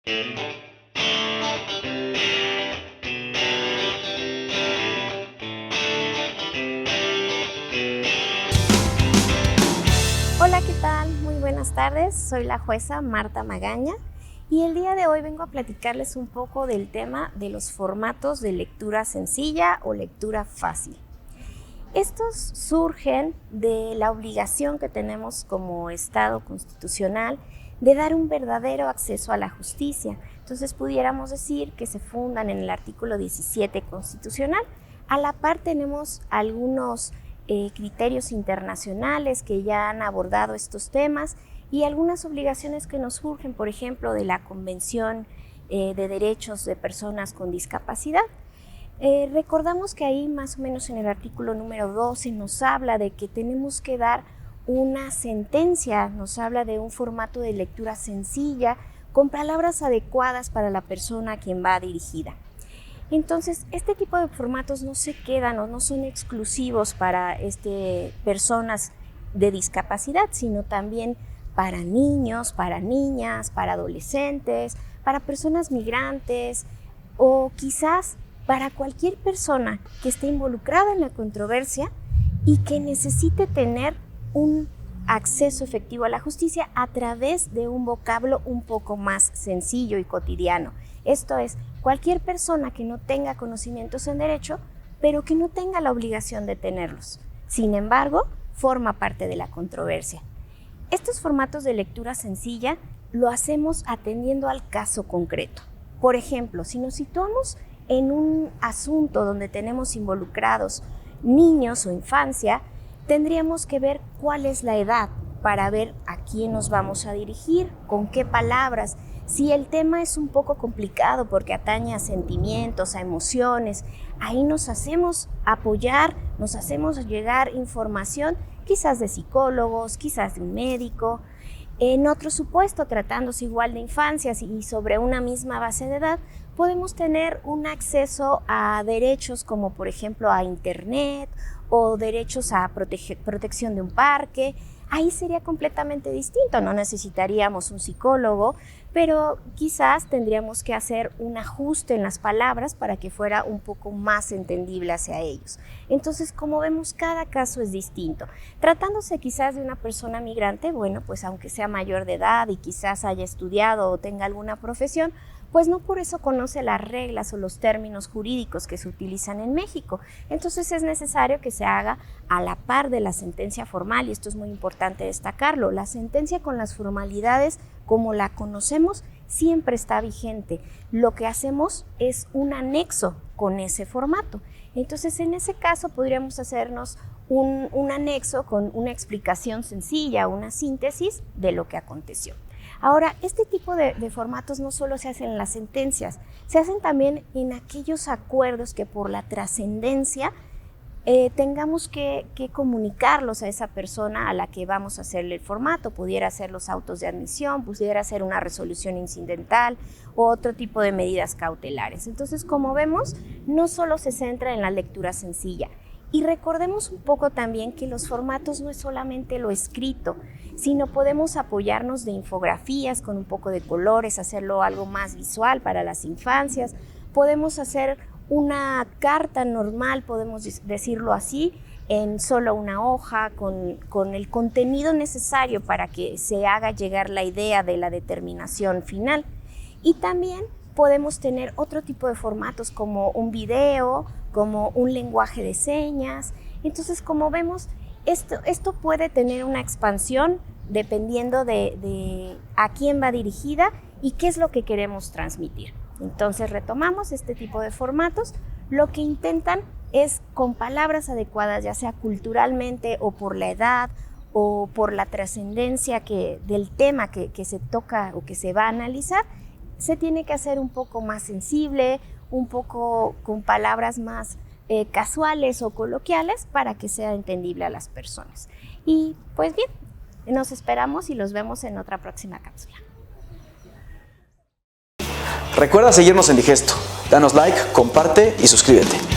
Hola, ¿qué tal? Muy buenas tardes, soy la jueza Marta Magaña y el día de hoy vengo a platicarles un poco del tema de los formatos de lectura sencilla o lectura fácil. Estos surgen de la obligación que tenemos como Estado constitucional de dar un verdadero acceso a la justicia. Entonces pudiéramos decir que se fundan en el artículo 17 constitucional. A la par tenemos algunos criterios internacionales que ya han abordado estos temas y algunas obligaciones que nos surgen, por ejemplo, de la Convención de Derechos de Personas con Discapacidad. Recordamos que ahí más o menos en el artículo número 12 nos habla de que tenemos que dar una sentencia, nos habla de un formato de lectura sencilla con palabras adecuadas para la persona a quien va dirigida. Entonces, este tipo de formatos no se quedan o no son exclusivos para personas de discapacidad, sino también para niños, para niñas, para adolescentes, para personas migrantes o quizás para cualquier persona que esté involucrada en la controversia y que necesite tener un acceso efectivo a la justicia a través de un vocablo un poco más sencillo y cotidiano. Esto es, cualquier persona que no tenga conocimientos en derecho, pero que no tenga la obligación de tenerlos. Sin embargo, forma parte de la controversia. Estos formatos de lectura sencilla lo hacemos atendiendo al caso concreto. Por ejemplo, si nos situamos en un asunto donde tenemos involucrados niños o infancia, tendríamos que ver cuál es la edad para ver a quién nos vamos a dirigir, con qué palabras. Si el tema es un poco complicado porque atañe a sentimientos, a emociones, ahí nos hacemos apoyar, nos hacemos llegar información, quizás de psicólogos, quizás de un médico. En otro supuesto, tratándose igual de infancias y sobre una misma base de edad, podemos tener un acceso a derechos como por ejemplo a internet o derechos a protección de un parque. Ahí sería completamente distinto, no necesitaríamos un psicólogo, pero quizás tendríamos que hacer un ajuste en las palabras para que fuera un poco más entendible hacia ellos. Entonces, como vemos, cada caso es distinto. Tratándose quizás de una persona migrante, bueno, pues aunque sea mayor de edad y quizás haya estudiado o tenga alguna profesión, pues no por eso conoce las reglas o los términos jurídicos que se utilizan en México. Entonces es necesario que se haga a la par de la sentencia formal, y esto es muy importante destacarlo. La sentencia con las formalidades como la conocemos siempre está vigente. Lo que hacemos es un anexo con ese formato. Entonces en ese caso podríamos hacernos un anexo con una explicación sencilla, una síntesis de lo que aconteció. Ahora, este tipo de formatos no solo se hacen en las sentencias, se hacen también en aquellos acuerdos que por la trascendencia tengamos que comunicarlos a esa persona a la que vamos a hacerle el formato. Pudiera ser los autos de admisión, pudiera ser una resolución incidental o otro tipo de medidas cautelares. Entonces, como vemos, no solo se centra en la lectura sencilla. Y recordemos un poco también que los formatos no es solamente lo escrito, sino podemos apoyarnos de infografías con un poco de colores, hacerlo algo más visual para las infancias. Podemos hacer una carta normal, podemos decirlo así, en solo una hoja, con el contenido necesario para que se haga llegar la idea de la determinación final. Y también podemos tener otro tipo de formatos como un video, como un lenguaje de señas. Entonces, como vemos, esto puede tener una expansión dependiendo de a quién va dirigida y qué es lo que queremos transmitir. Entonces, retomamos este tipo de formatos. Lo que intentan es con palabras adecuadas, ya sea culturalmente o por la edad o por la trascendencia del tema que se toca o que se va a analizar, se tiene que hacer un poco más sensible, un poco con palabras más casuales o coloquiales para que sea entendible a las personas. Y pues bien, nos esperamos y los vemos en otra próxima cápsula. Recuerda seguirnos en Digesto. Danos like, comparte y suscríbete.